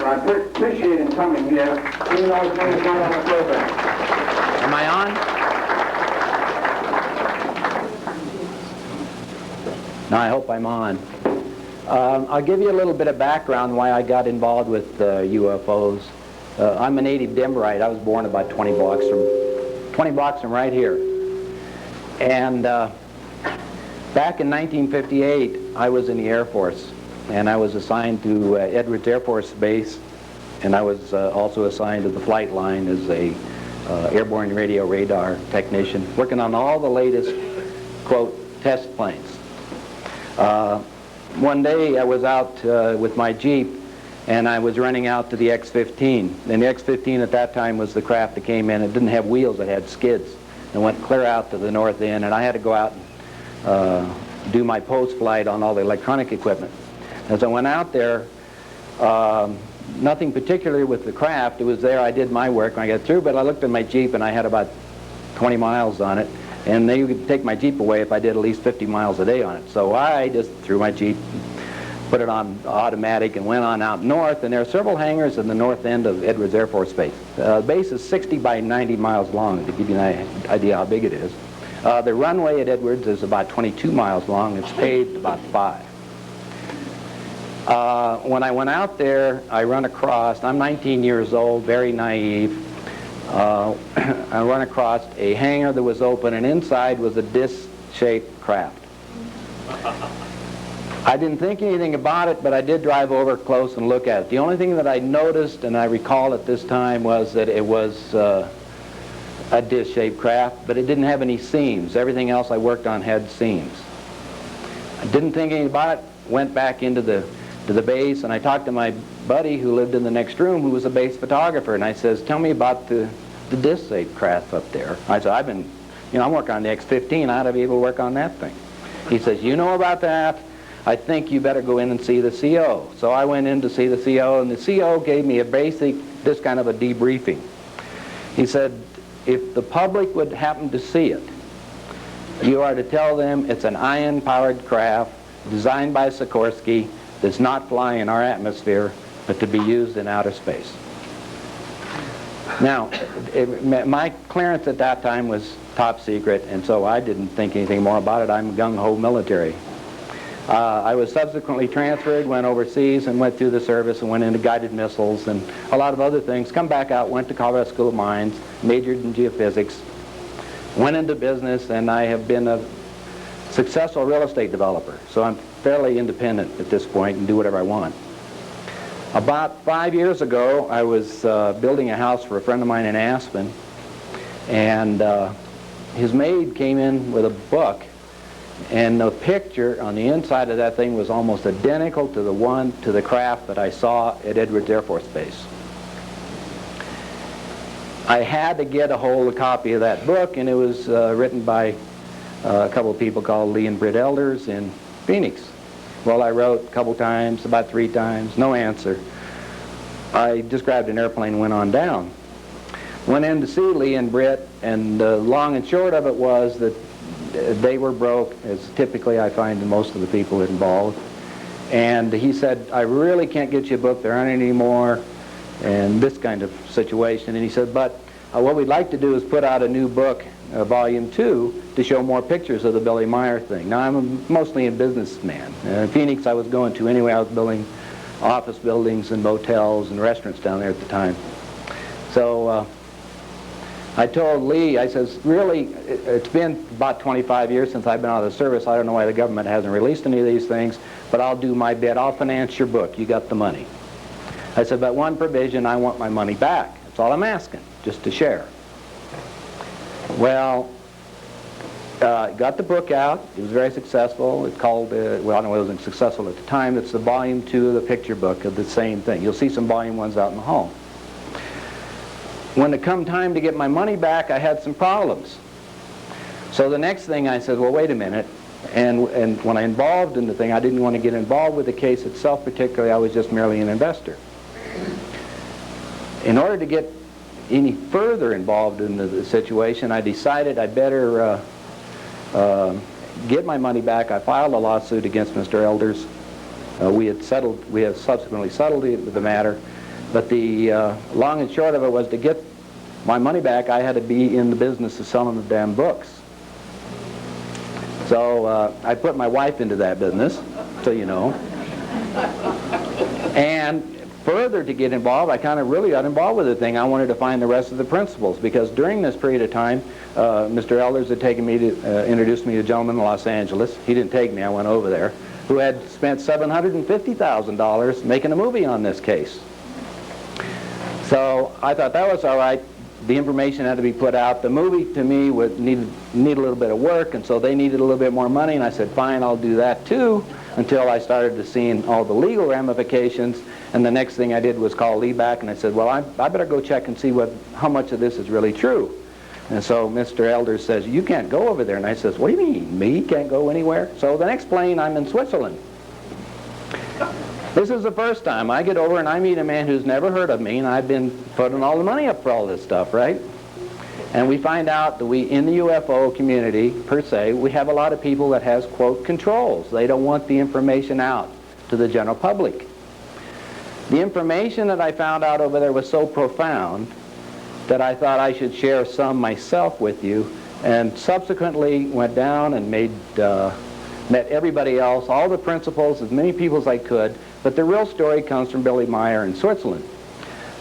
I appreciate him coming here, even though his name is not on the program. Am I on? No, I hope I'm on. I'll give you a little bit of background why I got involved with UFOs. I'm a native Denverite. I was born about 20 blocks from right here. And back in 1958, I was in the Air Force, and I was assigned to Edwards Air Force Base, and I was also assigned to the flight line as a airborne radio radar technician, working on all the latest, quote, test planes. One day I was out with my Jeep, and I was running out to the X-15. And the X-15 at that time was the craft that came in. It didn't have wheels, it had skids. And went clear out to the north end, and I had to go out and do my post-flight on all the electronic equipment. As I went out there, nothing particular with the craft. It was there, I did my work when I got through, but I looked at my Jeep and I had about 20 miles on it. And they would take my Jeep away if I did at least 50 miles a day on it. So I just threw my Jeep, put it on automatic, and went on out north. And there are several hangars in the north end of Edwards Air Force Base. The base is 60 by 90 miles long, to give you an idea how big it is. The runway at Edwards is about 22 miles long. It's paved about 5. When I went out there, I run across, I'm 19 years old, very naive. I run across a hangar that was open, and inside was a disc-shaped craft. I didn't think anything about it, but I did drive over close and look at it. The only thing that I noticed, and I recall at this time, was that it was a disc-shaped craft, but it didn't have any seams. Everything else I worked on had seams. I didn't think anything about it, went back into the base, and I talked to my buddy who lived in the next room, who was a base photographer, and I says, tell me about the disc-shaped craft up there. I said, I'm working on the X-15, I ought to be able to work on that thing. He says, you know about that? I think you better go in and see the CO. So I went in to see the CO, and the CO gave me this kind of a debriefing. He said, if the public would happen to see it, you are to tell them it's an ion-powered craft designed by Sikorsky, does not fly in our atmosphere, but to be used in outer space. Now, my clearance at that time was top secret, and so I didn't think anything more about it. I'm gung-ho military. I was subsequently transferred, went overseas, and went through the service and went into guided missiles and a lot of other things. Come back out, went to Colorado School of Mines, majored in geophysics, went into business, and I have been a successful real estate developer. So I'm fairly independent at this point and do whatever I want. About 5 years ago, I was building a house for a friend of mine in Aspen, and his maid came in with a book, and the picture on the inside of that thing was almost identical to the craft that I saw at Edwards Air Force Base. I had to get a hold of a copy of that book, and it was written by a couple of people called Lee and Britt Elders in Phoenix. Well, I wrote a couple times, about 3 times, no answer. I just grabbed an airplane and went on down. Went in to see Lee and Britt, and the long and short of it was that they were broke, as typically I find in most of the people involved. And he said, I really can't get you a book, there aren't any more, and this kind of situation. And he said, but what we'd like to do is put out a new book, volume 2, to show more pictures of the Billy Meyer thing. Now, I'm mostly a businessman. In Phoenix, I was going to anyway. I was building office buildings and motels and restaurants down there at the time. So I told Lee, I says, really, it's been about 25 years since I've been out of the service. I don't know why the government hasn't released any of these things, but I'll do my bit. I'll finance your book. You got the money. I said, but one provision, I want my money back. That's all I'm asking, just to share. Well, got the book out. It was very successful. It's called, well, I don't know if it was successful at the time. It's the volume 2 of the picture book of the same thing. You'll see some volume 1s out in the hall. When it come time to get my money back, I had some problems. So the next thing I said, well, wait a minute. And when I involved in the thing, I didn't want to get involved with the case itself particularly. I was just merely an investor. In order to get any further involved in the situation, I decided I'd better get my money back. I filed a lawsuit against Mr. Elders. We have subsequently settled the matter. But the long and short of it was, to get my money back, I had to be in the business of selling the damn books. So I put my wife into that business, so you know. And further to get involved, I kind of really got involved with the thing. I wanted to find the rest of the principals, because during this period of time, Mr. Elders had taken me to, introduced me to a gentleman in Los Angeles. He didn't take me, I went over there, who had spent $750,000 making a movie on this case. So I thought that was all right. The information had to be put out. The movie, to me, would need a little bit of work, and so they needed a little bit more money, and I said, fine, I'll do that too, until I started to see all the legal ramifications. And the next thing I did was call Lee back, and I said, well, I better go check and see how much of this is really true. And so Mr. Elders says, you can't go over there. And I says, what do you mean, me can't go anywhere? So the next plane, I'm in Switzerland. This is the first time I get over and I meet a man who's never heard of me, and I've been putting all the money up for all this stuff, right? And we find out that in the UFO community, per se, we have a lot of people that has, quote, controls. They don't want the information out to the general public. The information that I found out over there was so profound that I thought I should share some myself with you, and subsequently went down and met everybody else, all the principals, as many people as I could. But the real story comes from Billy Meyer in Switzerland.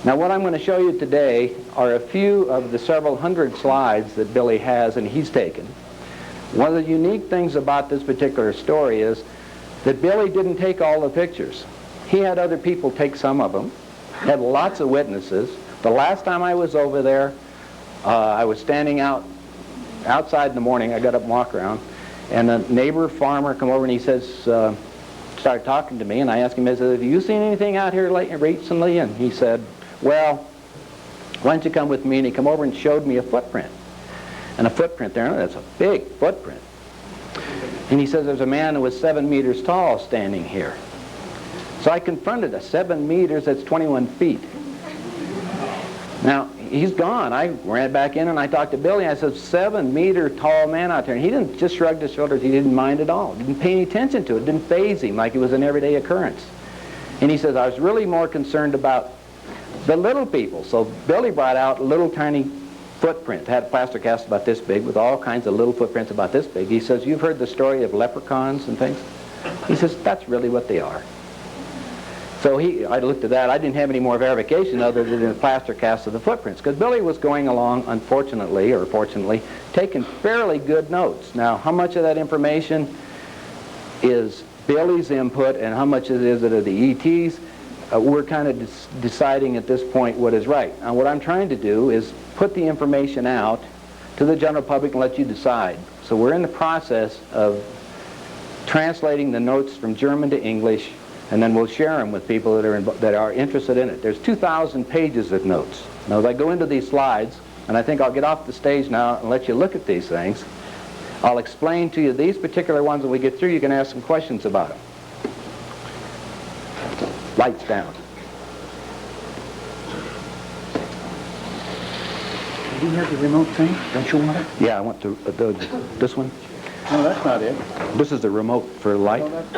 Now what I'm going to show you today are a few of the several hundred slides that Billy has and he's taken. One of the unique things about this particular story is that Billy didn't take all the pictures. He had other people take some of them, had lots of witnesses. The last time I was over there, I was standing outside in the morning. I got up and walked around, and a neighbor farmer come over and he says, started talking to me, and I asked him, I said, have you seen anything out here recently? And he said, well, why don't you come with me? And he come over and showed me a footprint. And a footprint there, that's a big footprint. And he says, there's a man who was 7 meters tall standing here. So I confronted a 7 meters, that's 21 feet. Now, he's gone. I ran back in and I talked to Billy. I said, 7 meter tall man out there. And he didn't just shrug his shoulders. He didn't mind at all. Didn't pay any attention to it. Didn't faze him like it was an everyday occurrence. And he says, I was really more concerned about the little people. So Billy brought out a little tiny footprint. Had a plaster cast about this big with all kinds of little footprints about this big. He says, you've heard the story of leprechauns and things? He says, that's really what they are. So I looked at that. I didn't have any more verification other than the plaster cast of the footprints, because Billy was going along, unfortunately, or fortunately, taking fairly good notes. Now, how much of that information is Billy's input and how much is it of the ETs? We're kind of deciding at this point what is right. Now, what I'm trying to do is put the information out to the general public and let you decide. So we're in the process of translating the notes from German to English, and then we'll share them with people that are interested in it. There's 2,000 pages of notes. Now, as I go into these slides, and I think I'll get off the stage now and let you look at these things, I'll explain to you these particular ones. When we get through, you can ask some questions about them. Lights down. Do you have the remote thing? Don't you want it? Yeah, I want to, this one. No, that's not it. This is the remote for light. No, that's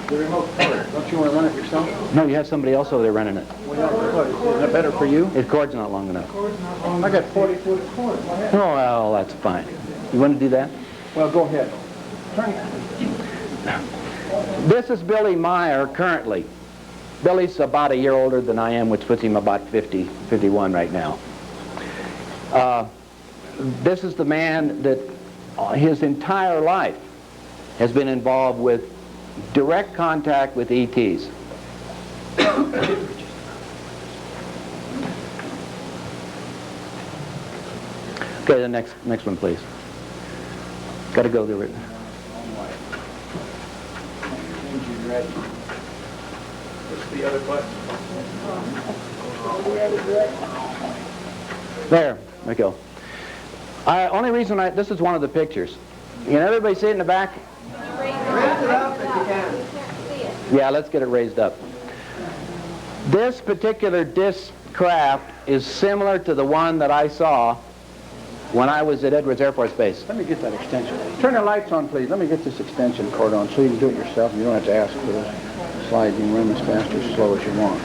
the remote for it. Don't you want to run it yourself? No, you have somebody else over there running it. Well, isn't that better for you? His cord's not long enough. I got 40-foot cord. Oh, well, that's fine. You want to do that? Well, go ahead. Turn. This is Billy Meyer currently. Billy's about a year older than I am, which puts him about 50, 51 right now. This is the man that his entire life has been involved with direct contact with ETs. Okay, the next one, please. Got to go there. What's the other button? There we go. Only reason this is one of the pictures. Can everybody see it in the back? Raise it up if you can. Yeah, let's get it raised up. This particular disc craft is similar to the one that I saw when I was at Edwards Air Force Base. Let me get that extension. Turn the lights on, please. Let me get this extension cord on so you can do it yourself and you don't have to ask for this. slide. You can run as fast or slow as you want.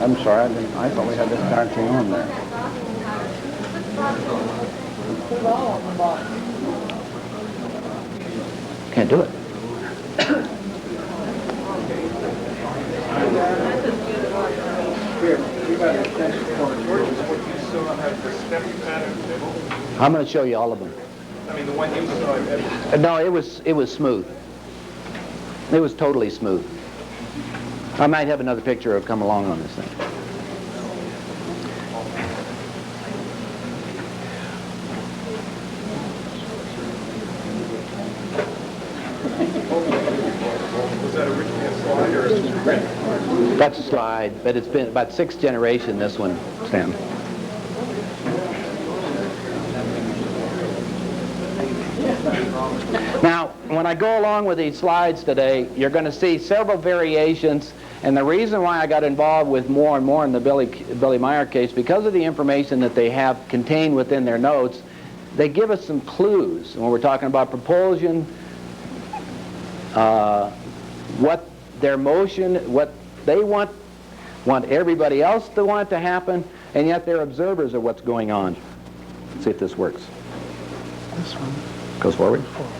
I'm sorry, I thought we had this entire thing on there. Can't do it. Here, you got an extension cord. I'm going to show you all of them. I mean, the one you saw. No, it was smooth. It was totally smooth. I might have another picture of come along on this thing. Was that originally a slide or a print? That's a slide, but it's been about 6th generation, this one, Sam. Now, when I go along with these slides today, you're going to see several variations, and the reason why I got involved with more and more in the Billy Meyer case, because of the information that they have contained within their notes, they give us some clues when we're talking about propulsion, what their motion, what they want everybody else to want to happen, and yet they're observers of what's going on. Let's see if this works. This one. Goes forward? Forward.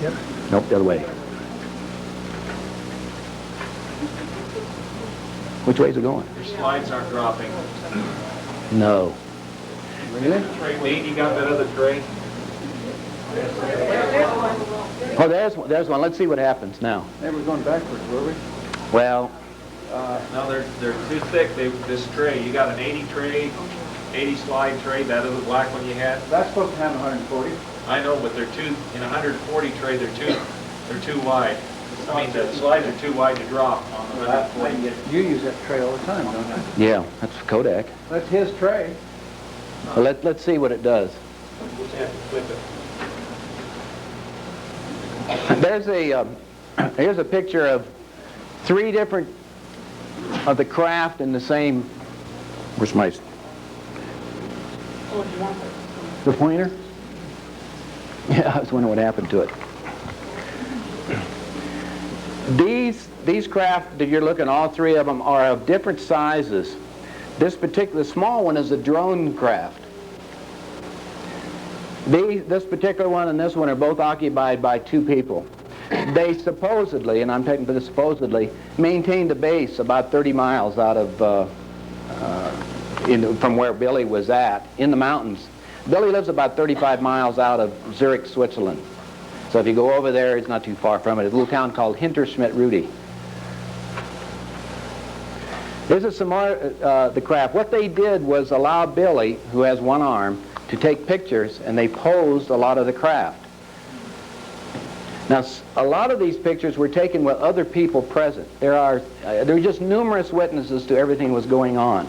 Yep. Nope, the other way. Which way is it going? Your slides aren't dropping. No. Really? Tray lead, you got that other tray? Oh, there's one. Let's see what happens now. They were going backwards, were we? Well, No, they're too thick. This tray, you got an 80 tray, 80 slide tray, that other black one you had. That's supposed to have 140. I know, but they're too, in a 140 tray, they're too wide. I mean, the slides are too wide to drop on the 140. You use that tray all the time, don't you? yeah, that's Kodak. That's his tray. Well, let's see what it does. Yeah, flip it. Here's a picture of 3 different of the craft in the same. Where's my? The pointer? Yeah, I was wondering what happened to it. These craft that you're looking, all 3 of them are of different sizes. This particular small one is a drone craft. This particular one and this one are both occupied by 2 people. They supposedly, and I'm taking this supposedly, maintained a base about 30 miles out of from where Billy was at, in the mountains. Billy lives about 35 miles out of Zurich, Switzerland. So if you go over there, it's not too far from it. It's a little town called Hinterschmidt-Rudi. This is some more the craft. What they did was allow Billy, who has 1 arm, to take pictures, and they posed a lot of the craft. Now, a lot of these pictures were taken with other people present. There are just numerous witnesses to everything that was going on.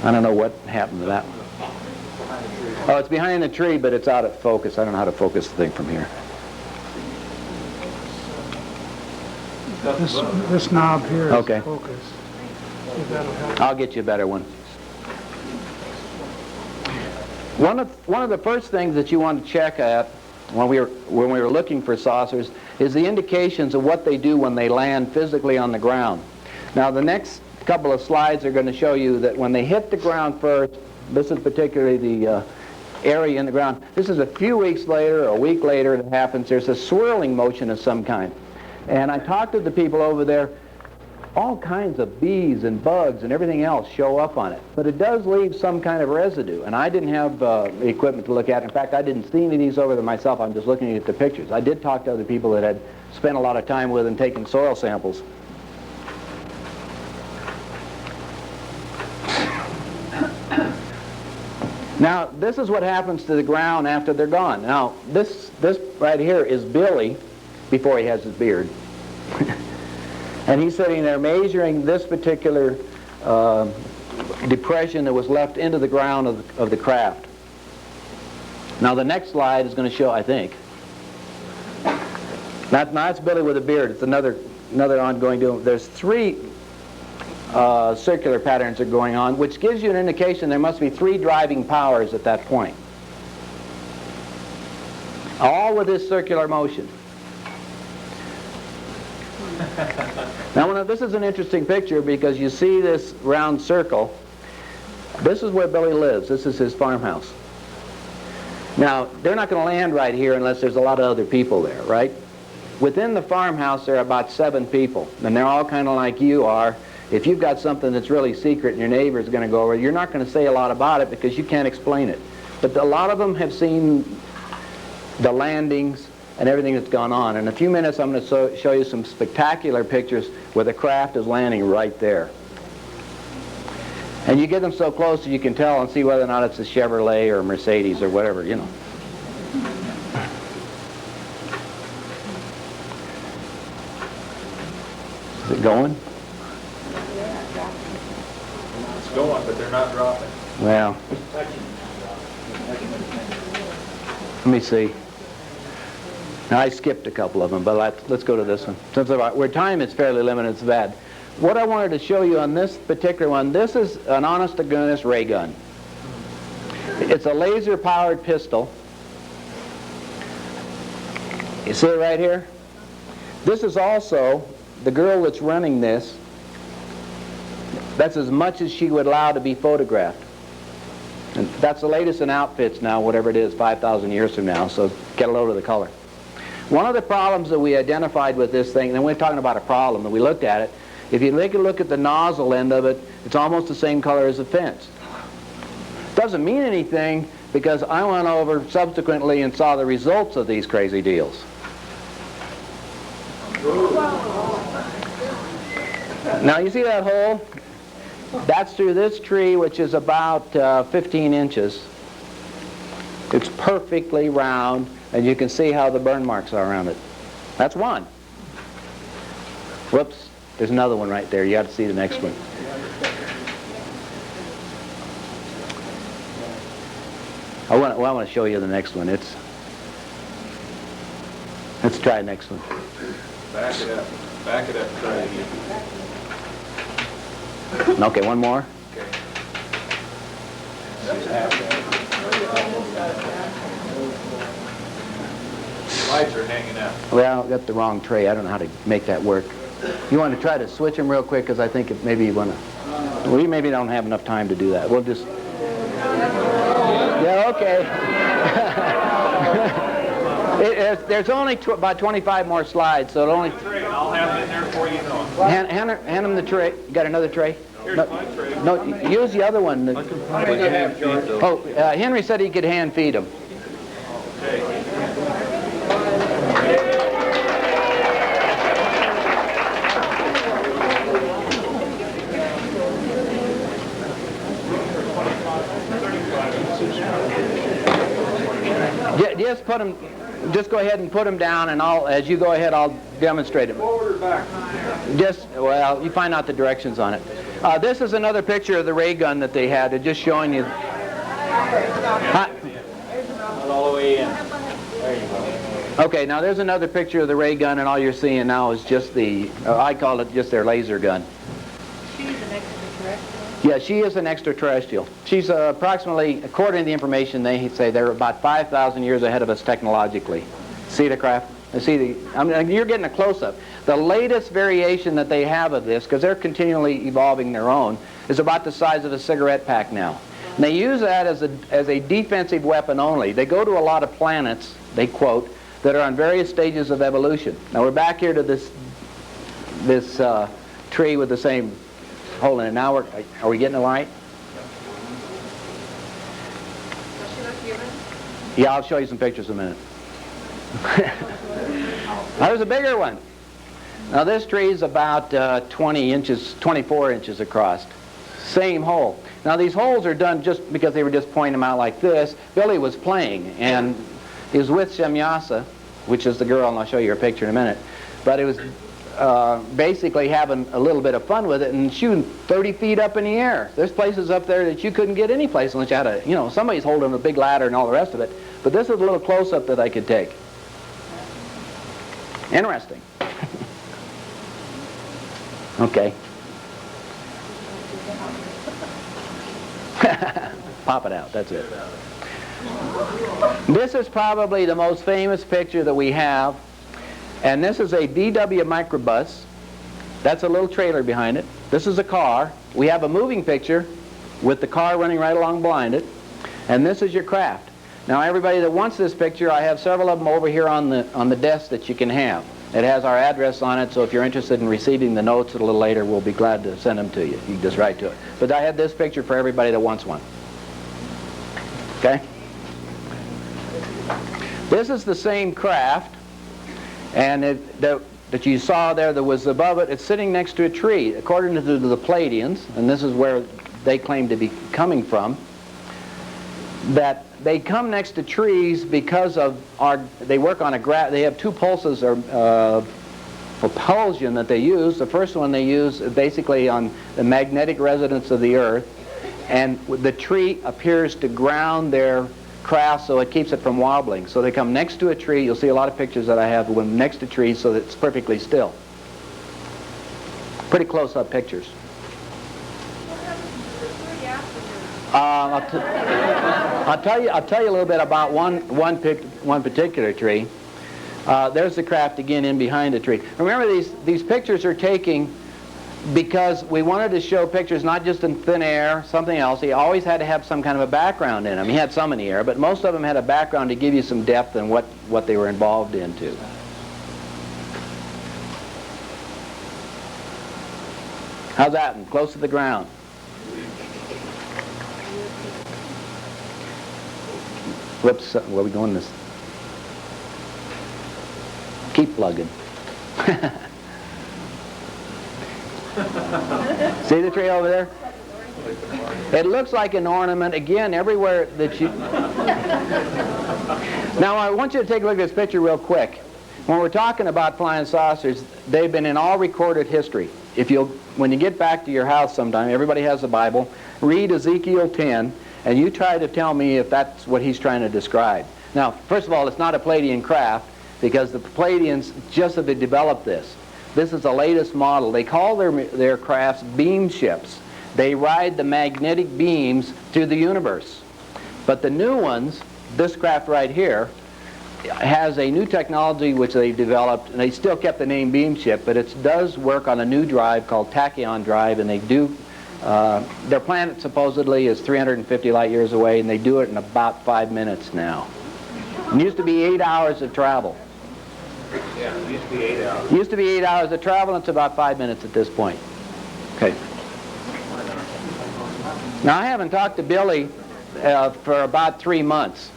I don't know what happened to that one. Oh, it's behind the tree, but it's out of focus. I don't know how to focus the thing from here. This knob here is Okay. focus. If that'll help. I'll get you a better one. One of the first things that you want to check at when we were looking for saucers is the indications of what they do when they land physically on the ground. Now, the next couple of slides are going to show you that when they hit the ground first, this is particularly the area in the ground. This is a few weeks later, or a week later, it happens. There's a swirling motion of some kind. And I talked to the people over there. All kinds of bees and bugs and everything else show up on it. But it does leave some kind of residue. And I didn't have the equipment to look at. In fact, I didn't see any of these over there myself. I'm just looking at the pictures. I did talk to other people that had spent a lot of time with and taken soil samples. Now, this is what happens to the ground after they're gone. Now, this right here is Billy before he has his beard. And he's sitting there measuring this particular depression that was left into the ground of the craft. Now the next slide is going to show, I think. That's Billy with a beard. It's another ongoing deal. There's 3 circular patterns that are going on, which gives you an indication there must be 3 driving powers at that point. all with this circular motion. Now, this is an interesting picture because you see this round circle. This is where Billy lives. This is his farmhouse. Now, they're not going to land right here unless there's a lot of other people there, right? Within the farmhouse, there are about 7 people, and they're all kind of like you are. If you've got something that's really secret and your neighbor's going to go over, you're not going to say a lot about it because you can't explain it. But a lot of them have seen the landings and everything that's gone on. In a few minutes, I'm going to show you some spectacular pictures where the craft is landing right there. And you get them so close that you can tell and see whether or not it's a Chevrolet or a Mercedes or whatever, you know. Is it going? It's going, but they're not dropping. Well, let me see. Now, I skipped a couple of them, but let's go to this one. Since where time is fairly limited, it's bad. What I wanted to show you on this particular one, this is an honest-to-goodness ray gun. It's a laser-powered pistol. You see it right here? This is also the girl that's running this. That's as much as she would allow to be photographed. And that's the latest in outfits now, whatever it is, 5,000 years from now, so get a load of the color. One of the problems that we identified with this thing, and we're talking about a problem, that we looked at it, if you take a look at the nozzle end of it, it's almost the same color as the fence. Doesn't mean anything because I went over subsequently and saw the results of these crazy deals. Now you see that hole? That's through this tree, which is about 15 inches. It's perfectly round, and you can see how the burn marks are around it. That's one. Whoops, there's another one right there. You got to see the next one. I want to show you the next one. Let's try the next one. Back it up. Back it up. Try it again. Okay, one more. Okay. Lights are hanging out. Well, I got the wrong tray. I don't know how to make that work. You want to try to switch them real quick because I think maybe you want to. We maybe don't have enough time to do that. We'll just. Yeah, okay. There's only about 25 more slides, so it'll only. I'll have it in there before you know it. Hand him the tray. You got another tray? Here's No, my tray. no, use the other one. Oh, Henry said he could hand feed them. okay. Just put them. Just go ahead and put them down, and as you go ahead, I'll demonstrate them. Forward or back? Well, you find out the directions on it. This is another picture of the ray gun that they had. They're just showing you. Not all the way in. There you go. Okay, now there's another picture of the ray gun, and all you're seeing now is just I call it just their laser gun. She's an extraterrestrial. Yeah, she is an extraterrestrial. She's approximately, according to the information, they say they're about 5,000 years ahead of us technologically. See the craft? You're getting a close-up. The latest variation that they have of this, because they're continually evolving their own, is about the size of a cigarette pack now. And they use that as a defensive weapon only. They go to a lot of planets, they quote, that are on various stages of evolution. Now we're back here to this tree with the same hole in it. Now are we getting it right? Does she look human? Yeah, I'll show you some pictures in a minute. Now, there's a bigger one. Now this tree is about 24 inches across. Same hole. Now these holes are done just because they were just pointing them out like this. Billy was playing, and he was with Shemyasa, which is the girl, and I'll show you her picture in a minute. But it was basically having a little bit of fun with it and shooting 30 feet up in the air. There's places up there that you couldn't get any place unless you had somebody's holding a big ladder and all the rest of it. But this is a little close-up that I could take. Interesting. Okay. Pop it out, that's it. This is probably the most famous picture that we have, and this is a VW Microbus. That's a little trailer behind it. This is a car. We have a moving picture with the car running right along behind it, and this is your craft. Now everybody that wants this picture, I have several of them over here on the desk that you can have. It has our address on it, so if you're interested in receiving the notes a little later, we'll be glad to send them to you. You can just write to it. But I have this picture for everybody that wants one. Okay? This is the same craft, and that you saw there that was above it, it's sitting next to a tree. According to the Palladians, and this is where they claim to be coming from, that they come next to trees because of they work on they have two pulses of propulsion that they use. The first one they use basically on the magnetic resonance of the Earth, and the tree appears to ground their craft so it keeps it from wobbling. So they come next to a tree. You'll see a lot of pictures that I have when next to trees so that it's perfectly still. Pretty close-up pictures. I'll tell you a little bit about one particular tree. There's the craft again in behind the tree. Remember, these pictures are taking because we wanted to show pictures not just in thin air, something else. He always had to have some kind of a background in them. He had some in the air, but most of them had a background to give you some depth in what they were involved into. How's that? Close to the ground. Whoops, where are we going this? Keep plugging. See the tree over there? It looks like an ornament, again, everywhere that you... Now, I want you to take a look at this picture real quick. When we're talking about flying saucers, they've been in all recorded history. When you get back to your house sometime, everybody has a Bible, read Ezekiel 10, and you try to tell me if that's what he's trying to describe. Now, first of all, it's not a Palladian craft, because the Palladians just have developed this. This is the latest model. They call their crafts beam ships. They ride the magnetic beams through the universe. But the new ones, this craft right here, has a new technology which they developed, and they still kept the name beam ship, but it does work on a new drive called tachyon drive, and they do, their planet supposedly is 350 light years away, and they do it in about 5 minutes now. It used to be 8 hours of travel. Yeah, it used to be 8 hours. It used to be 8 hours of travel, and it's about 5 minutes at this point. Okay. Now, I haven't talked to Billy for about 3 months,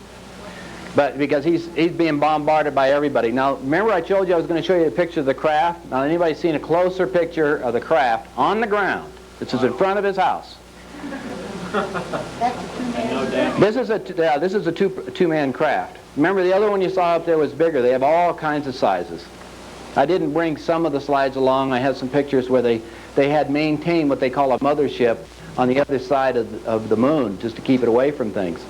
but because he's being bombarded by everybody. Now, remember I told you I was going to show you a picture of the craft? Now, anybody seen a closer picture of the craft on the ground? This is in front of his house. This is a two-man craft. Remember, the other one you saw up there was bigger. They have all kinds of sizes. I didn't bring some of the slides along. I had some pictures where they had maintained what they call a mothership on the other side of the moon, just to keep it away from things.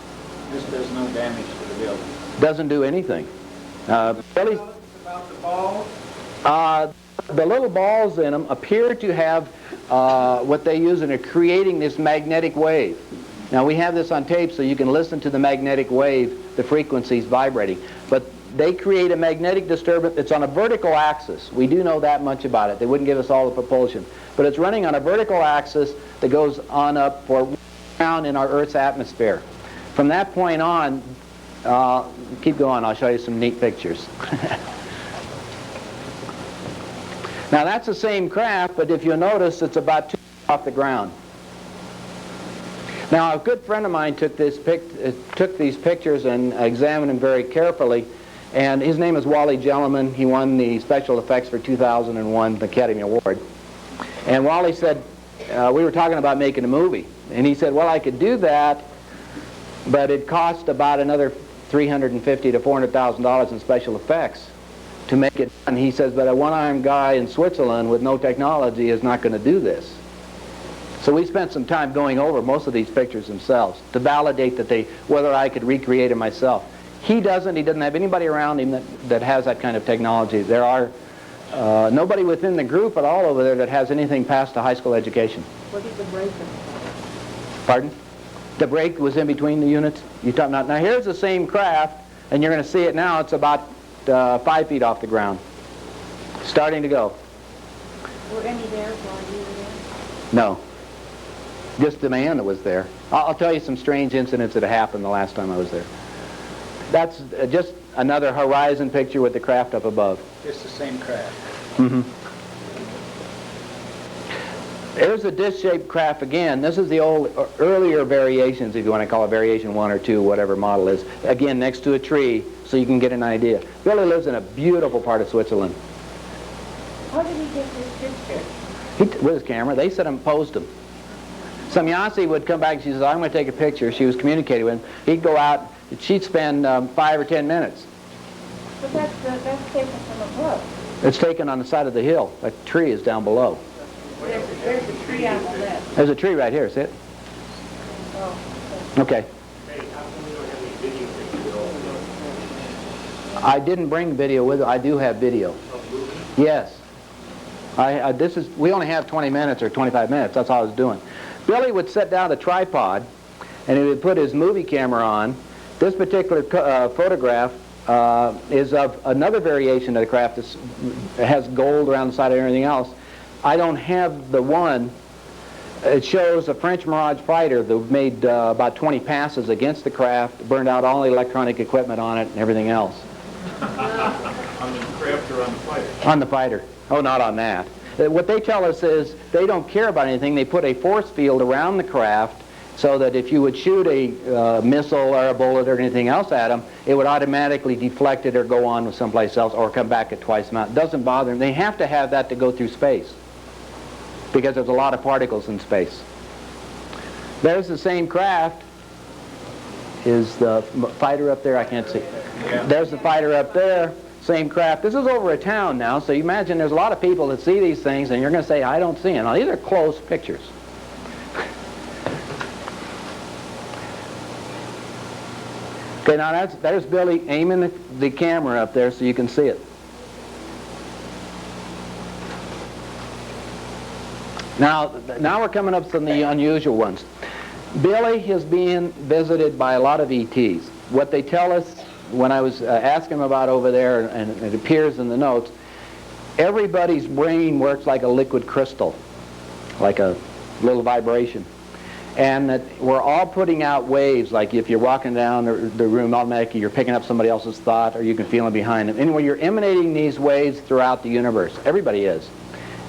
This does no damage to the building. Doesn't do anything. Billy's, About the balls? the little balls in them appear to have what they use in creating this magnetic wave. Now, we have this on tape so you can listen to the magnetic wave, the frequencies vibrating. But they create a magnetic disturbance. It's on a vertical axis. We do know that much about it. They wouldn't give us all the propulsion. But it's running on a vertical axis that goes on up for around in our Earth's atmosphere. From that point on, keep going, I'll show you some neat pictures. Now, that's the same craft, but if you'll notice, it's about 2 feet off the ground. Now, a good friend of mine took these pictures and examined them very carefully, and his name is Wally Gellerman. He won the special effects for 2001 Academy Award. And Wally said, we were talking about making a movie, and he said, well, I could do that, but it cost about another $350,000 to $400,000 in special effects to make it done. He says, but a one-armed guy in Switzerland with no technology is not going to do this. So we spent some time going over most of these pictures themselves to validate whether I could recreate it myself. He doesn't have anybody around him that has that kind of technology. There are nobody within the group at all over there that has anything past a high school education. What is the breaker? Pardon? The break was in between the units. You talking about now? Here's the same craft, and you're going to see it now. It's about 5 feet off the ground, starting to go. Were any there while you were there? No, just the man that was there. I'll tell you some strange incidents that happened the last time I was there. That's just another horizon picture with the craft up above. It's the same craft. Mm-hmm. There's a disc-shaped craft again. This is the earlier variations, if you want to call it variation 1 or 2, whatever model is. Again, next to a tree, so you can get an idea. Billy lives in a beautiful part of Switzerland. How did he get this picture? With his camera. They said him, posed him. Some Yossi would come back and she says, I'm going to take a picture. She was communicating with him. He'd go out, she'd spend 5 or 10 minutes. But that's taken from above. It's taken on the side of the hill. That tree is down below. There's a tree on the left. There's a tree right here, see it? Oh, Okay. I didn't bring video with it. I do have video. Yes. We only have 20 minutes or 25 minutes. That's all I was doing. Billy would set down a tripod, and he would put his movie camera on. This particular photograph is of another variation of the craft that has gold around the side of everything else. I don't have the one. It shows a French Mirage fighter that made about 20 passes against the craft, burned out all the electronic equipment on it and everything else. On the craft or on the fighter? On the fighter. Oh, not on that. What they tell us is they don't care about anything. They put a force field around the craft so that if you would shoot a missile or a bullet or anything else at them, it would automatically deflect it or go on with someplace else or come back at twice the amount. It doesn't bother them. They have to have that to go through space because there's a lot of particles in space. There's the same craft. Is the fighter up there? I can't see. Yeah. There's the fighter up there. Same craft. This is over a town now, so you imagine there's a lot of people that see these things, and you're going to say, I don't see them. Now, these are close pictures. Okay, now there's Billy aiming the camera up there so you can see it. Now we're coming up to the unusual ones. Billy is being visited by a lot of ETs. What they tell us, when I was asking them about over there, and it appears in the notes, everybody's brain works like a liquid crystal, like a little vibration. And that we're all putting out waves, like if you're walking down the room, automatically you're picking up somebody else's thought, or you can feel them behind them. Anyway, you're emanating these waves throughout the universe. Everybody is.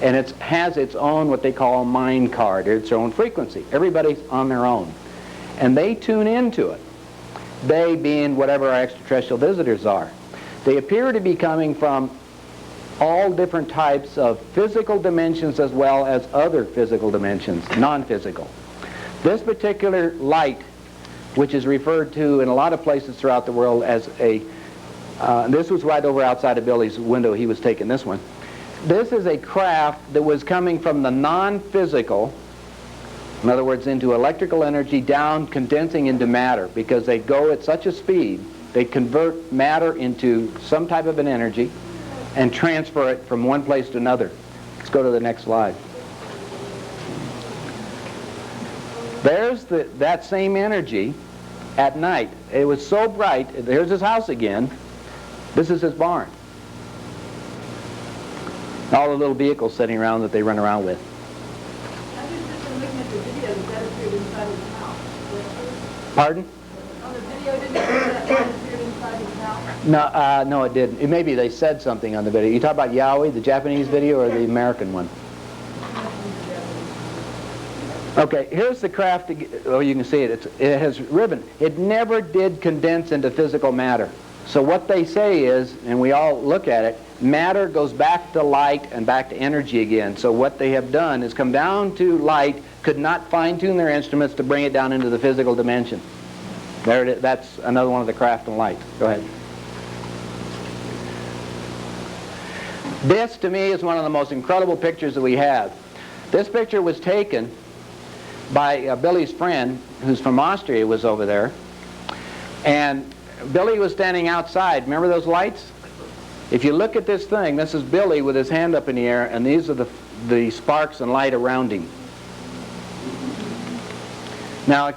And it has its own, what they call a mind card, its own frequency. Everybody's on their own. And they tune into it. They being whatever our extraterrestrial visitors are. They appear to be coming from all different types of physical dimensions as well as other physical dimensions, non-physical. This particular light, which is referred to in a lot of places throughout the world as a, this was right over outside of Billy's window, he was taking this one. This is a craft that was coming from the non-physical, in other words, into electrical energy, down, condensing into matter, because they go at such a speed, they convert matter into some type of an energy and transfer it from one place to another. Let's go to the next slide. There's that same energy at night. It was so bright. Here's his house again. This is his barn. All the little vehicles sitting around that they run around with. I was just looking at the video that appeared inside his house. Pardon? On the video, didn't it say that appeared inside his house? No, it didn't. Maybe they said something on the video. You talk about Yowie, the Japanese video, or the American one? Okay, here's the craft. Oh, you can see it. It has ribbon. It never did condense into physical matter. So what they say is, and we all look at it, matter goes back to light and back to energy again. So what they have done is come down to light, could not fine-tune their instruments to bring it down into the physical dimension. There it is. That's another one of the craft and light. Go ahead. This, to me, is one of the most incredible pictures that we have. This picture was taken by Billy's friend, who's from Austria, was over there. And Billy was standing outside. Remember those lights? If you look at this thing, this is Billy with his hand up in the air, and these are the sparks and light around him. Now,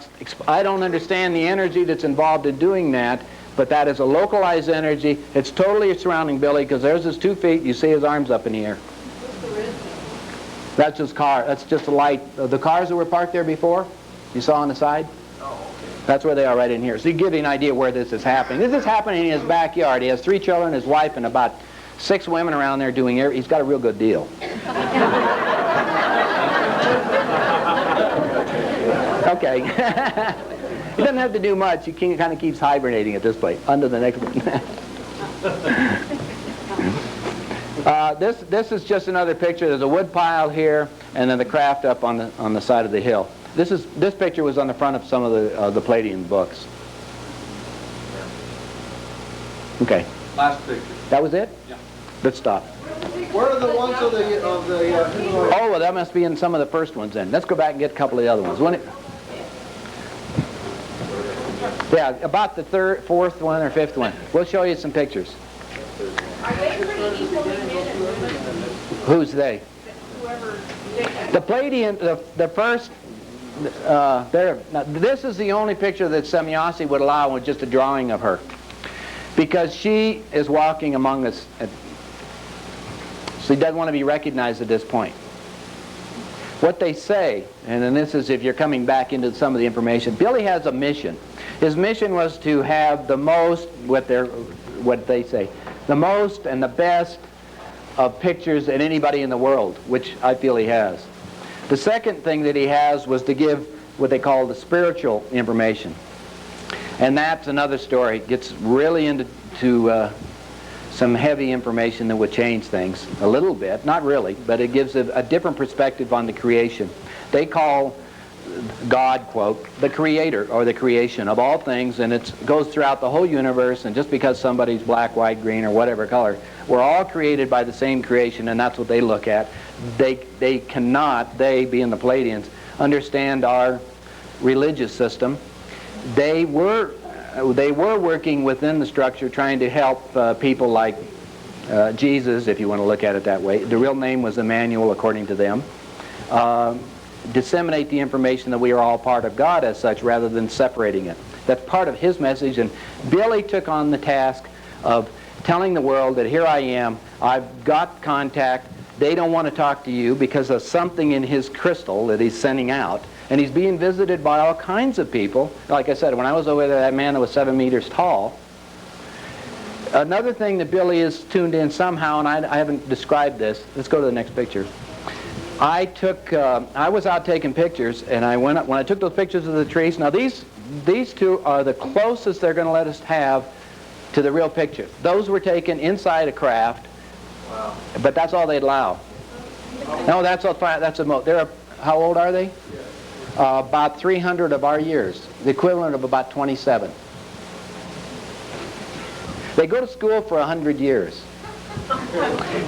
I don't understand the energy that's involved in doing that, but that is a localized energy. It's totally surrounding Billy, because there's his 2 feet. You see his arms up in the air. What's the red thing? That's his car. That's just a light. The cars that were parked there before, you saw on the side? That's where they are, right in here. So you give you an idea where this is happening. This is happening in his backyard. He has 3 children, his wife, and about 6 women around there doing he's got a real good deal. Okay. He doesn't have to do much. He kind of keeps hibernating at this place, under the next one. This is just another picture. There's a wood pile here, and then the craft up on the side of the hill. This picture was on the front of some of the Palladian books. Okay. Last picture. That was it? Yeah. Let's stop. Where are the ones of the Oh, well, that must be in some of the first ones then. Let's go back and get a couple of the other ones. Yeah, about the 3rd, 4th one or 5th one. We'll show you some pictures. Are they pretty equally men and women? Who's they? Whoever. The Palladian, the first, now, this is the only picture that Semyasi would allow with just a drawing of her. Because she is walking among us. She doesn't want to be recognized at this point. What they say, and then this is if you're coming back into some of the information, Billy has a mission. His mission was to have the most, what they say, the most and the best of pictures than anybody in the world, which I feel he has. The second thing that he has was to give what they call the spiritual information. And that's another story. It gets really into some heavy information that would change things a little bit, not really, but it gives a different perspective on the creation. They call God, quote, the creator or the creation of all things, and it goes throughout the whole universe, and just because somebody's black, white, green, or whatever color, we're all created by the same creation, and that's what they look at. They cannot, they being the Palladians, understand our religious system. They were working within the structure trying to help people like Jesus, if you want to look at it that way. The real name was Emmanuel, according to them. Disseminate the information that we are all part of God as such, rather than separating it. That's part of his message, and Billy took on the task of telling the world that here I am, I've got contact, they don't want to talk to you because of something in his crystal that he's sending out. And he's being visited by all kinds of people. Like I said, when I was over there, that man that was 7 meters tall. Another thing that Billy is tuned in somehow, and I haven't described this. Let's go to the next picture. I was out taking pictures, and I went up, when I took those pictures of the trees, now these two are the closest they're going to let us have to the real picture. Those were taken inside a craft, wow. But that's all they'd allow. No, that's a mo. How old are they? About 300 of our years, the equivalent of about 27. They go to school for 100 years.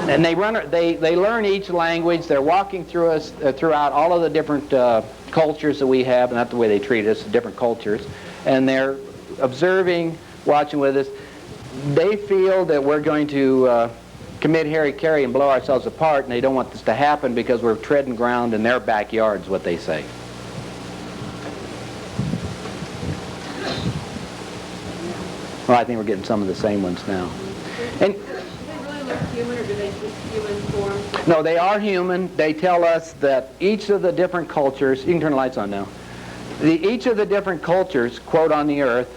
And they learn each language. They're walking through us throughout all of the different cultures that we have, and that's the way they treat us, different cultures. And they're observing, watching with us. They feel that we're going to commit hara-kiri and blow ourselves apart, and they don't want this to happen because we're treading ground in their backyards, what they say. Well, I think we're getting some of the same ones now. And Do they really look human, or do they just human form? no, they are human. They tell us that each of the different cultures, you can turn the lights on now, each of the different cultures, quote, on the earth,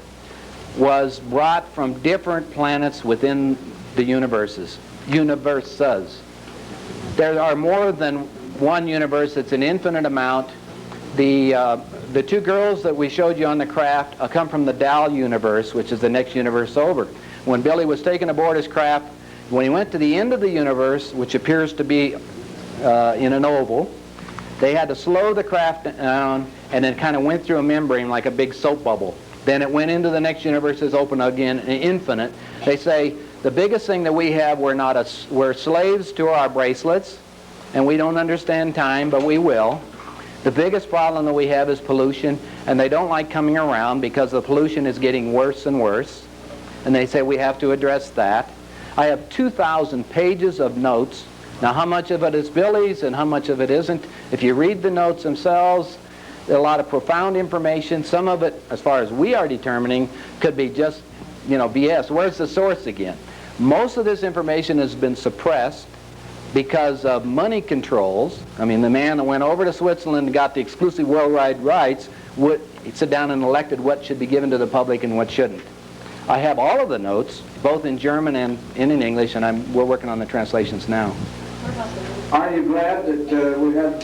was brought from different planets within the universes. There are more than one universe. It's an infinite amount. The two girls that we showed you on the craft come from the Dal universe, which is the next universe over. When Billy was taken aboard his craft, when he went to the end of the universe, which appears to be in an oval, they had to slow the craft down, and it kind of went through a membrane like a big soap bubble. Then it went into the next universe, is open again, infinite. They say the biggest thing that we have, we're slaves to our bracelets, and we don't understand time, but we will. The biggest problem that we have is pollution, and they don't like coming around because the pollution is getting worse and worse. And they say we have to address that. I have 2,000 pages of notes. Now, how much of it is Billy's and how much of it isn't? If you read the notes themselves, a lot of profound information. Some of it, as far as we are determining, could be just, you know, BS. Where's the source again? Most of this information has been suppressed because of money controls. I mean, the man that went over to Switzerland and got the exclusive worldwide rights would sit down and elected what should be given to the public and what shouldn't. I have all of the notes, both in German and in English, and we're working on the translations now. Are you glad that we had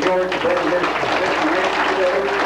George bring this information today?